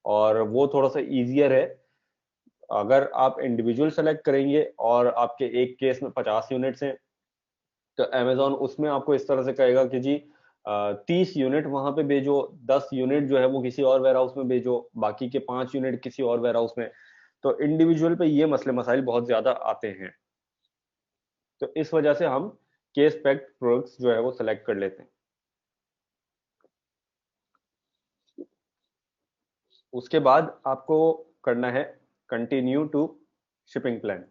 और वो थोड़ा सा इजियर है। अगर आप इंडिविजुअल सेलेक्ट करेंगे और आपके एक केस में 50 यूनिट्स हैं, तो अमेजोन उसमें आपको इस तरह से कहेगा कि जी 30 यूनिट वहां पे भेजो, 10 यूनिट जो है वो किसी और वेयर हाउस में भेजो, बाकी के 5 यूनिट किसी और वेयर हाउस में। तो इंडिविजुअल पे ये मसले मसाइल बहुत ज्यादा आते हैं, तो इस वजह से हम केस पैक्ड प्रोडक्ट्स जो है वो सिलेक्ट कर लेते हैं। उसके बाद आपको करना है कंटिन्यू टू शिपिंग प्लान।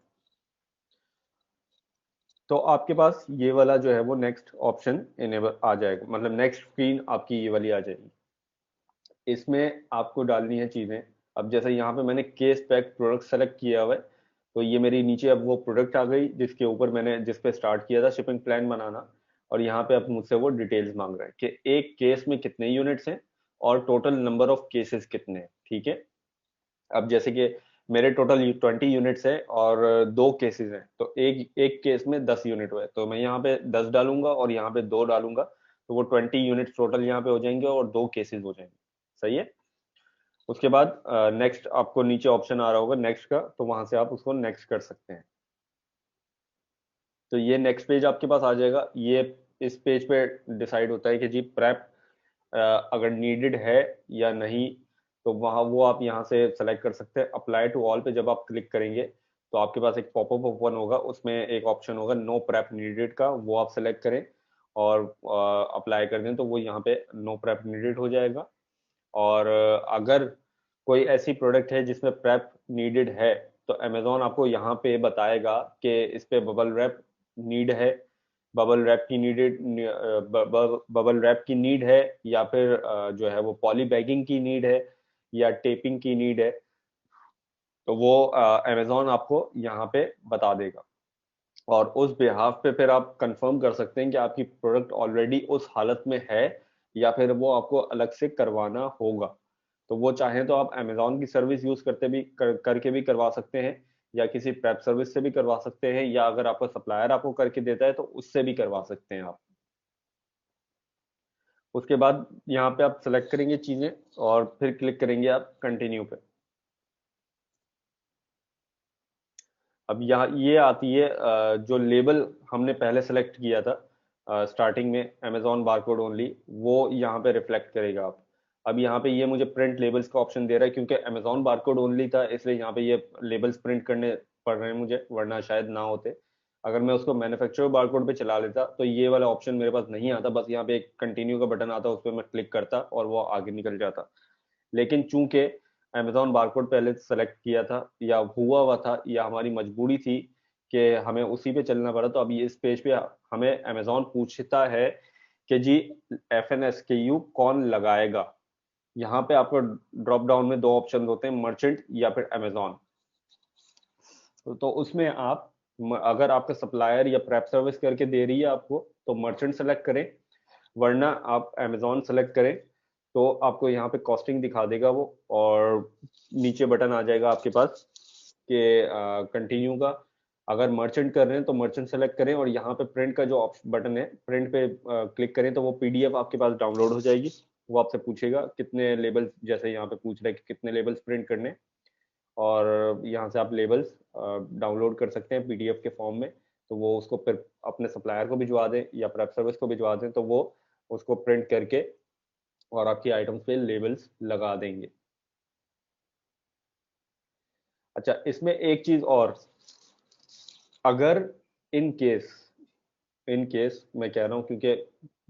तो आपके पास ये वाला जो है वो नेक्स्ट ऑप्शन इनेबल आ जाएगा, मतलब नेक्स्ट स्क्रीन आपकी ये वाली आ जाएगी। इसमें आपको डालनी है चीजें। अब जैसे यहाँ पे मैंने केस पैक प्रोडक्ट सेलेक्ट किया हुआ है, तो ये मेरी नीचे अब वो प्रोडक्ट आ गई जिसके ऊपर मैंने जिस पे स्टार्ट किया था शिपिंग प्लान बनाना। और यहाँ पे अब मुझसे वो डिटेल्स मांग रहा है कि एक केस में कितने यूनिट्स हैं और टोटल नंबर ऑफ केसेस कितने हैं। ठीक है, अब जैसे कि मेरे टोटल 20 यूनिट्स है और दो केसेस हैं, तो एक एक केस में 10 यूनिट हुए, तो मैं यहाँ पे 10 डालूंगा और यहाँ पे 2 डालूंगा, तो वो 20 यूनिट टोटल यहाँ पे हो जाएंगे और दो केसेस हो जाएंगे। सही है। उसके बाद नेक्स्ट आपको नीचे ऑप्शन आ रहा होगा नेक्स्ट का, तो वहां से आप उसको नेक्स्ट कर सकते हैं। तो ये नेक्स्ट पेज आपके पास आ जाएगा। ये इस पेज पे डिसाइड होता है कि जी प्रेप अगर नीडेड है या नहीं, तो वहाँ वो आप यहाँ से सेलेक्ट कर सकते हैं। अप्लाई टू ऑल पे जब आप क्लिक करेंगे तो आपके पास एक पॉपअप ओपन होगा, उसमें एक ऑप्शन होगा नो प्रेप नीडेड का, वो आप सेलेक्ट करें और अप्लाई कर दें, तो वो यहाँ पे नो प्रेप नीडेड हो जाएगा। और अगर कोई ऐसी प्रोडक्ट है जिसमें प्रेप नीडेड है, तो अमेजोन आपको यहाँ पे बताएगा कि इस पे बबल रैप नीड है, बबल रैप की नीडेड, बबल रैप की नीड है, या फिर जो है वो पॉली बैगिंग की नीड है, या टेपिंग की नीड है, तो वो अमेजोन आपको यहाँ पे बता देगा। और उस बिहाफ पे फिर आप कंफर्म कर सकते हैं कि आपकी प्रोडक्ट ऑलरेडी उस हालत में है या फिर वो आपको अलग से करवाना होगा। तो वो चाहें तो आप अमेजोन की सर्विस यूज करके भी करवा सकते हैं, या किसी प्रेप सर्विस से भी करवा सकते हैं, या अगर आपका सप्लायर आपको करके देता है तो उससे भी करवा सकते हैं आप। उसके बाद यहाँ पे आप सेलेक्ट करेंगे चीजें और फिर क्लिक करेंगे आप कंटिन्यू पे। अब यहाँ ये आती है जो लेबल हमने पहले सेलेक्ट किया था स्टार्टिंग में, अमेजोन बारकोड ओनली, वो यहाँ पे रिफ्लेक्ट करेगा आप। अब यहाँ पे ये मुझे प्रिंट लेबल्स का ऑप्शन दे रहा है, क्योंकि अमेजोन बारकोड ओनली था इसलिए यहाँ पे ये लेबल्स प्रिंट करने पड़ रहे हैं मुझे, वरना शायद ना होते। अगर मैं उसको मैन्युफैक्चरर बारकोड पे चला लेता तो ये वाला ऑप्शन मेरे पास नहीं आता, बस यहाँ पे एक कंटिन्यू का बटन आता, उस पर मैं क्लिक करता और वो आगे निकल जाता। लेकिन चूंकि अमेजोन बारकोड पहले सेलेक्ट किया था या हुआ हुआ था, या हमारी मजबूरी थी कि हमें उसी पे चलना पड़ा, तो अभी इस पेज पे हमें अमेजोन पूछता है कि जी FNSKU कौन लगाएगा। यहाँ पे आपको ड्रॉप डाउन में दो ऑप्शन होते हैं, मर्चेंट या फिर अमेजोन। तो उसमें आप अगर आपका सप्लायर या प्रेप सर्विस करके दे रही है आपको, तो मर्चेंट सेलेक्ट करें, वरना आप अमेजोन सेलेक्ट करें। तो आपको यहाँ पे कॉस्टिंग दिखा देगा वो, और नीचे बटन आ जाएगा आपके पास कि कंटिन्यू का। अगर मर्चेंट कर रहे हैं तो मर्चेंट सेलेक्ट करें, और यहाँ पे प्रिंट का जो बटन है, प्रिंट पे क्लिक करें, तो वो PDF आपके पास डाउनलोड हो जाएगी। वो आपसे पूछेगा कितने लेबल्स, जैसे यहाँ पे पूछ रहे हैं कि कितने लेबल्स प्रिंट करने, और यहाँ से आप लेबल्स डाउनलोड कर सकते हैं PDF के फॉर्म में। तो वो उसको फिर अपने सप्लायर को भिजवा दें या प्रेप सर्विस को भिजवा दें, तो वो उसको प्रिंट करके और आपकी आइटम्स पे लेबल्स लगा देंगे। अच्छा, इसमें एक चीज और, अगर इन केस इन केस मैं कह रहा हूँ क्योंकि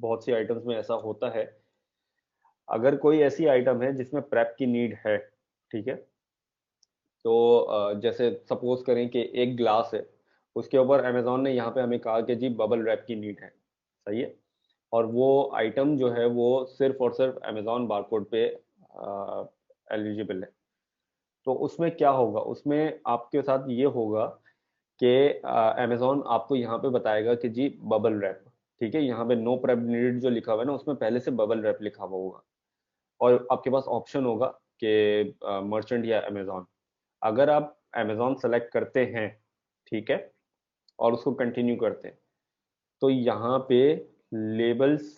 बहुत सी आइटम्स में ऐसा होता है, अगर कोई ऐसी आइटम है जिसमें प्रेप की नीड है, ठीक है, तो जैसे सपोज करें कि एक ग्लास है, उसके ऊपर अमेजोन ने यहाँ पे हमें कहा कि जी बबल रैप की नीड है। सही है। और वो आइटम जो है वो सिर्फ और सिर्फ अमेजोन बारकोड पे एलिजिबल है। तो उसमें क्या होगा, उसमें आपके साथ ये होगा कि अमेजोन आपको यहाँ पे बताएगा कि जी बबल रैप, ठीक है, यहाँ पे नो प्रेप नीडेड जो लिखा हुआ है ना, उसमें पहले से बबल रैप लिखा हुआ होगा, और आपके पास ऑप्शन होगा कि मर्चेंट या अमेजोन। अगर आप अमेजोन सेलेक्ट करते हैं, ठीक है, और उसको कंटिन्यू करते हैं, तो यहाँ पे लेबल्स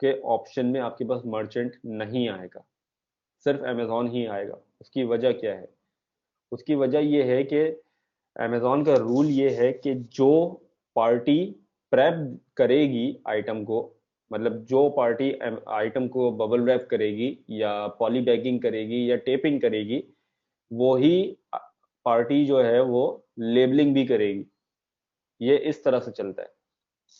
के ऑप्शन में आपके पास मर्चेंट नहीं आएगा, सिर्फ अमेजोन ही आएगा। उसकी वजह क्या है? उसकी वजह ये है कि अमेजोन का रूल ये है कि जो पार्टी प्रेप करेगी आइटम को, मतलब जो पार्टी आइटम को बबल रैप करेगी या पॉली बैगिंग करेगी या टेपिंग करेगी, वो ही पार्टी जो है वो लेबलिंग भी करेगी। ये इस तरह से चलता है।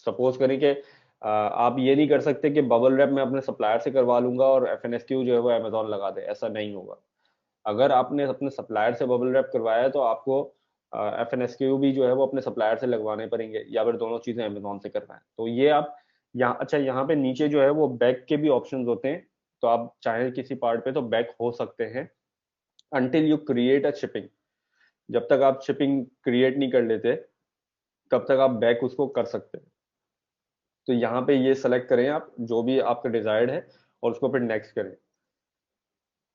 सपोज करें कि आप ये नहीं कर सकते कि बबल रैप मैं अपने सप्लायर से करवा लूंगा और FNSQ जो है वो अमेजोन लगा दे, ऐसा नहीं होगा। अगर आपने अपने सप्लायर से बबल रैप करवाया है तो आपको FNSQ भी जो है वो अपने सप्लायर से लगवाने पड़ेंगे, या फिर दोनों चीजें अमेजोन से करवाएं। तो ये आप यहाँ, अच्छा यहाँ पे नीचे जो है वो बैक के भी ऑप्शंस होते हैं, तो आप चाहे किसी पार्ट पे तो बैक हो सकते हैं until you create a shipping. जब तक आप शिपिंग क्रिएट नहीं कर लेते तब तक आप बैक उसको कर सकते हैं। तो यहाँ पे ये सेलेक्ट करें आप जो भी आपका डिजायर्ड है, और उसको फिर नेक्स्ट करें,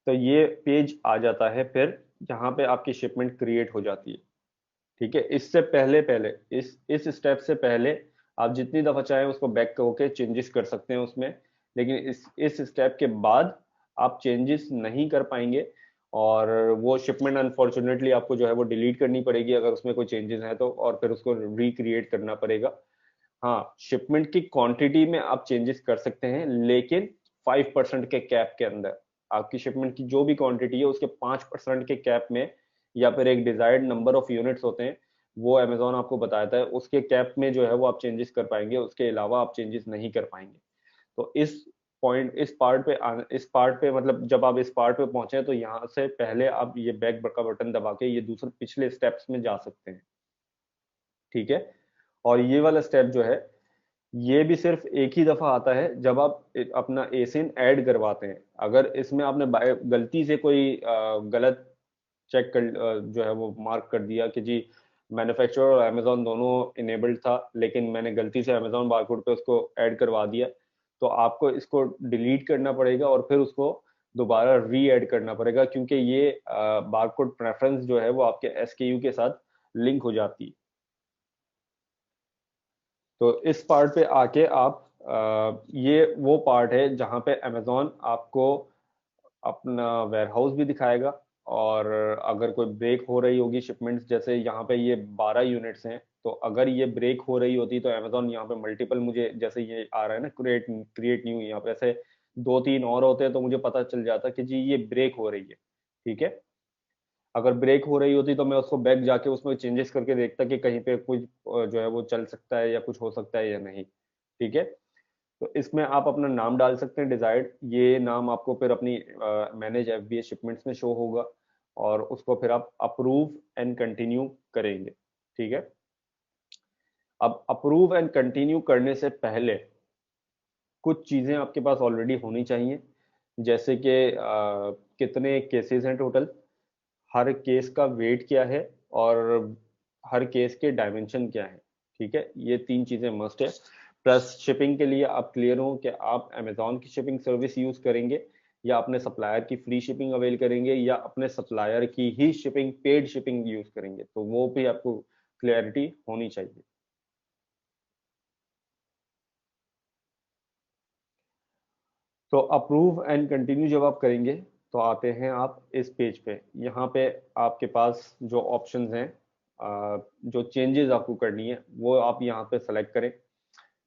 तो ये पेज आ जाता है फिर यहाँ पे आपकी शिपमेंट क्रिएट हो जाती है। ठीक है, इससे पहले पहले इस स्टेप से पहले आप जितनी दफा चाहें उसको बैक होके चेंजेस कर सकते हैं उसमें, लेकिन इस स्टेप के बाद आप चेंजेस नहीं कर पाएंगे, और वो शिपमेंट अनफॉर्चुनेटली आपको जो है वो डिलीट करनी पड़ेगी अगर उसमें कोई चेंजेस हैं तो, और फिर उसको रिक्रिएट करना पड़ेगा। हाँ, शिपमेंट की क्वांटिटी में आप चेंजेस कर सकते हैं, लेकिन 5% के कैप के अंदर। आपकी शिपमेंट की जो भी क्वांटिटी है उसके 5% के कैप में, या फिर एक डिजायर्ड नंबर ऑफ यूनिट्स होते हैं, वो अमेजोन आपको बताता है, उसके कैप में जो है वो आप चेंजेस कर पाएंगे, उसके अलावा आप चेंजेस नहीं कर पाएंगे। तो इस पार्ट पे मतलब जब आप इस पार्ट पे पहुंचे तो यहाँ से पहले आप ये बैक का बटन दबा के ये दूसरे पिछले स्टेप्स में जा सकते हैं। ठीक है, और ये वाला स्टेप जो है ये भी सिर्फ एक ही दफा आता है जब आप अपना एसिन ऐड करवाते हैं। अगर इसमें आपने गलती से कोई गलत चेक कर जो है वो मार्क कर दिया कि जी मैन्युफैक्चरर और अमेजोन दोनों इनेबल्ड था, लेकिन मैंने गलती से अमेजोन बारकोड पे उसको ऐड करवा दिया, तो आपको इसको डिलीट करना पड़ेगा और फिर उसको दोबारा री ऐड करना पड़ेगा, क्योंकि ये बारकोड प्रेफरेंस जो है वो आपके एसकेयू के साथ लिंक हो जाती है। तो इस पार्ट पे आके आप ये वो पार्ट है जहां पे अमेजोन आपको अपना वेयरहाउस भी दिखाएगा, और अगर कोई ब्रेक हो रही होगी शिपमेंट्स, जैसे यहाँ पे ये 12 यूनिट्स हैं, तो अगर ये ब्रेक हो रही होती तो अमेजोन यहाँ पे मल्टीपल, मुझे जैसे ये आ रहा है ना क्रिएट क्रिएट न्यू, यहाँ पे ऐसे 2-3 और होते हैं तो मुझे पता चल जाता कि जी ये ब्रेक हो रही है। ठीक है, अगर ब्रेक हो रही होती तो मैं उसको बैक जाके उसमें चेंजेस करके देखता कि कहीं पे कुछ जो है वो चल सकता है या कुछ हो सकता है या नहीं। ठीक है, तो इसमें आप अपना नाम डाल सकते हैं डिजायर्ड, ये नाम आपको फिर अपनी मैनेज एफबीए शिपमेंट्स में शो होगा, और उसको फिर आप अप्रूव एंड कंटिन्यू करेंगे। ठीक है, अब अप्रूव एंड कंटिन्यू करने से पहले कुछ चीजें आपके पास ऑलरेडी होनी चाहिए, जैसे कि कितने केसेस हैं टोटल, हर केस का वेट क्या है, और हर केस के डायमेंशन क्या है। ठीक है, ये 3 चीजें मस्ट है। प्लस शिपिंग के लिए आप क्लियर हो कि आप अमेजोन की शिपिंग सर्विस यूज करेंगे, या अपने सप्लायर की फ्री शिपिंग अवेल करेंगे, या अपने सप्लायर की ही शिपिंग पेड शिपिंग यूज करेंगे, तो वो भी आपको क्लियरिटी होनी चाहिए। तो अप्रूव एंड कंटिन्यू जब आप करेंगे तो आते हैं आप इस पेज पे, यहाँ पे आपके पास जो ऑप्शंस हैं, जो चेंजेस आपको करनी है वो आप यहाँ पे सेलेक्ट करें।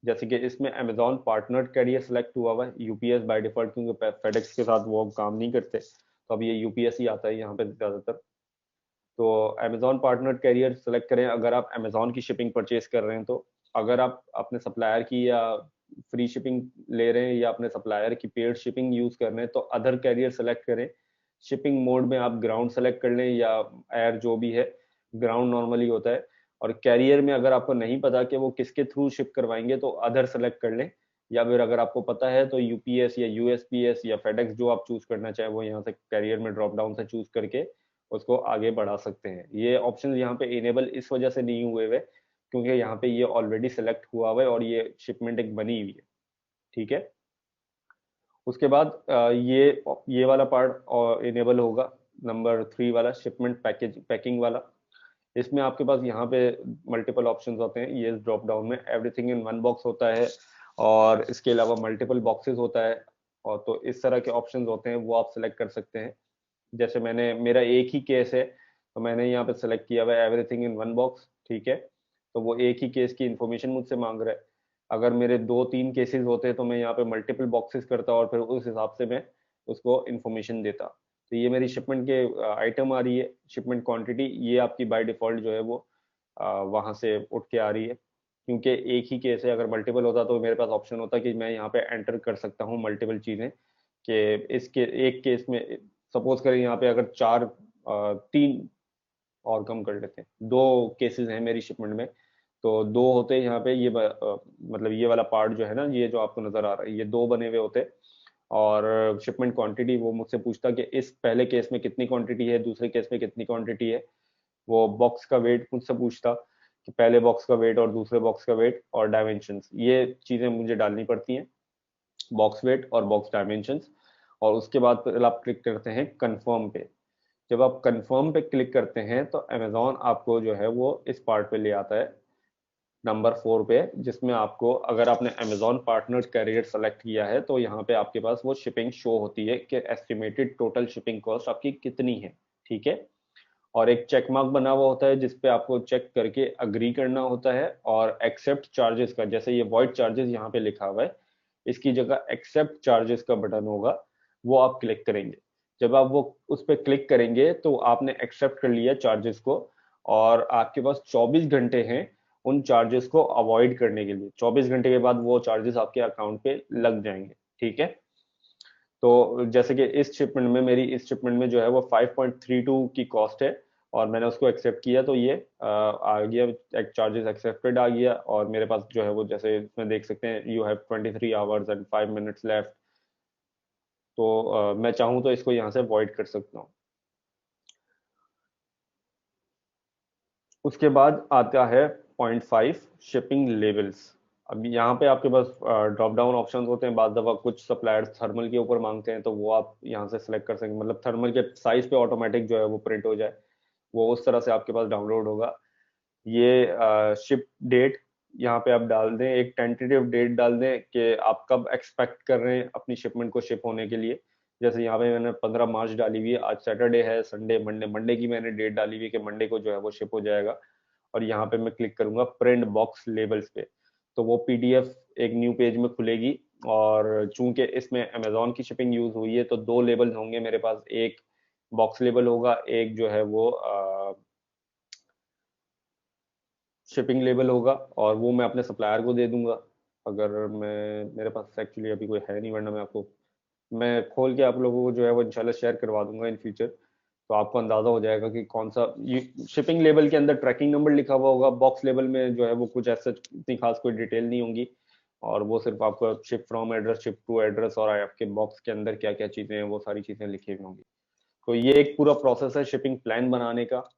जैसे कि इसमें अमेजॉन पार्टनर कैरियर सेलेक्ट हुआ हुआ है, यूपीएस बाय डिफॉल्ट, क्योंकि फेडेक्स के साथ वो काम नहीं करते, तो अब ये यूपीएस ही आता है यहाँ पे ज्यादातर। तो अमेजॉन पार्टनर कैरियर सेलेक्ट करें अगर आप अमेजॉन की शिपिंग परचेज कर रहे हैं तो। अगर आप अपने सप्लायर की या फ्री शिपिंग ले रहे हैं या अपने सप्लायर की पेड शिपिंग यूज कर रहे हैं तो अदर कैरियर सेलेक्ट करें। शिपिंग मोड में आप ग्राउंड सेलेक्ट कर लें या एयर, जो भी है, ग्राउंड नॉर्मली होता है। और कैरियर में अगर आपको नहीं पता कि वो किसके थ्रू शिप करवाएंगे तो अदर सेलेक्ट कर लें, या फिर अगर आपको पता है तो यूपीएस या यूएसपीएस या फेडेक्स जो आप चूज करना चाहें वो यहाँ से कैरियर में ड्रॉप डाउन से चूज करके उसको आगे बढ़ा सकते हैं। ये ऑप्शन यहाँ पे इनेबल इस वजह से नहीं हुए हुए क्योंकि यहाँ पे ये ऑलरेडी सेलेक्ट हुआ हुआ है और ये शिपमेंट एक बनी हुई है। ठीक है, उसके बाद ये वाला पार्ट इनेबल होगा, नंबर 3 वाला शिपमेंट पैकेज पैकिंग वाला। इसमें आपके पास यहाँ पे मल्टीपल ऑप्शंस होते हैं, ये ड्रॉप डाउन में एवरीथिंग इन वन बॉक्स होता है, और इसके अलावा मल्टीपल बॉक्सेस होता है, और तो इस तरह के ऑप्शंस होते हैं वो आप सेलेक्ट कर सकते हैं। जैसे मेरा एक ही केस है तो मैंने यहाँ पे सेलेक्ट किया हुआ है एवरीथिंग इन वन बॉक्स। ठीक है, तो वो एक ही केस की इंफॉर्मेशन मुझसे मांग रहा है। अगर मेरे 2-3 केसेस होते तो मैं यहाँ पे मल्टीपल बॉक्सेस करता और फिर उस हिसाब से मैं उसको इंफॉर्मेशन देता। तो ये मेरी शिपमेंट के आइटम आ रही है, शिपमेंट क्वांटिटी ये आपकी बाय डिफॉल्ट जो है वो वहां से उठ के आ रही है, क्योंकि एक ही केस है। अगर मल्टीपल होता तो मेरे पास ऑप्शन होता कि मैं यहाँ पे एंटर कर सकता हूँ मल्टीपल चीजें, कि इसके एक केस में सपोज करें यहाँ पे अगर 3 और कम कर लेते हैं, 2 केसेस हैं मेरी शिपमेंट में, तो 2 होते हैं यहाँ पे मतलब ये वाला पार्ट जो है ना, ये जो आपको नजर आ रहा है, ये 2 बने हुए होते। और शिपमेंट क्वांटिटी वो मुझसे पूछता कि इस पहले केस में कितनी क्वांटिटी है, दूसरे केस में कितनी क्वांटिटी है। वो बॉक्स का वेट मुझसे पूछता कि पहले बॉक्स का वेट और दूसरे बॉक्स का वेट और डायमेंशंस, ये चीजें मुझे डालनी पड़ती हैं, बॉक्स वेट और बॉक्स डायमेंशंस। और उसके बाद फिर आप क्लिक करते हैं कंफर्म पे। जब आप कंफर्म पे क्लिक करते हैं तो अमेजोन आपको जो है वो इस पार्ट पे ले आता है, नंबर 4 पे, जिसमें आपको, अगर आपने अमेजोन पार्टनर कैरियर सेलेक्ट किया है तो यहाँ पे आपके पास वो शिपिंग शो होती है कि एस्टिमेटेड टोटल शिपिंग कॉस्ट आपकी कितनी है। ठीक है। और एक चेक मार्क बना हुआ होता है जिसपे आपको चेक करके अग्री करना होता है, और एक्सेप्ट चार्जेस का, जैसे ये वॉइड चार्जेस यहाँ पे लिखा हुआ है, इसकी जगह एक्सेप्ट चार्जेस का बटन होगा, वो आप क्लिक करेंगे। जब आप वो उस पर क्लिक करेंगे तो आपने एक्सेप्ट कर लिया चार्जेस को, और आपके पास 24 घंटे हैं उन चार्जेस को अवॉइड करने के लिए। 24 घंटे के बाद वो चार्जेस आपके अकाउंट पे लग जाएंगे। ठीक है। तो जैसे कि इस शिपमेंट में, मेरी इस शिपमेंट में जो है वो 5.32 की कॉस्ट है, और मैंने उसको एक्सेप्ट किया तो ये आ गया, एक चार्जेस एक्सेप्टेड आ गया, और मेरे पास जो है वो, जैसे इसमें देख सकते हैं, you have 23 hours and 5 minutes left. तो मैं चाहूँ तो इसको यहाँ से अवॉइड कर सकता हूँ। उसके बाद आता है पॉइंट 5, शिपिंग लेवल्स। अब यहाँ पे आपके पास ड्रॉप डाउन ऑप्शंस होते हैं। बाद दफा कुछ सप्लायर्स थर्मल के ऊपर मांगते हैं, तो वो आप यहाँ से सेलेक्ट कर सकेंगे, मतलब थर्मल के साइज पे ऑटोमेटिक जो है वो प्रिंट हो जाए, वो उस तरह से आपके पास डाउनलोड होगा। ये शिप डेट यहाँ पे आप डाल दें, एक टेंटेटिव डेट डाल दें कि आप कब एक्सपेक्ट कर रहे हैं अपनी शिपमेंट को शिप होने के लिए। जैसे यहाँ पे मैंने 15 मार्च डाली हुई है, आज सैटरडे है, संडे, मंडे, मंडे की मैंने डेट डाली हुई है कि मंडे को जो है वो शिप हो जाएगा। और यहाँ पे मैं क्लिक करूंगा प्रिंट बॉक्स लेबल्स पे, तो वो पीडीएफ एक न्यू पेज में खुलेगी। और चूंकि इसमें अमेजोन की शिपिंग यूज हुई है तो दो लेबल होंगे मेरे पास, एक बॉक्स लेबल होगा, एक जो है वो शिपिंग लेबल होगा, और वो मैं अपने सप्लायर को दे दूंगा। अगर मैं, मेरे पास एक्चुअली अभी कोई है नहीं, वरना मैं आपको, मैं खोल के आप लोगों को जो है वो इंशाल्लाह शेयर करवा दूंगा इन फ्यूचर, तो आपको अंदाजा हो जाएगा कि कौन सा। शिपिंग लेबल के अंदर ट्रैकिंग नंबर लिखा हुआ होगा, बॉक्स लेबल में जो है वो कुछ ऐसा इतनी खास कोई डिटेल नहीं होंगी, और वो सिर्फ आपका ship from address, ship to address, और आपके बॉक्स के अंदर क्या क्या चीजें हैं वो सारी चीजें लिखी हुई होंगी। तो ये एक पूरा प्रोसेस है शिपिंग प्लान बनाने का।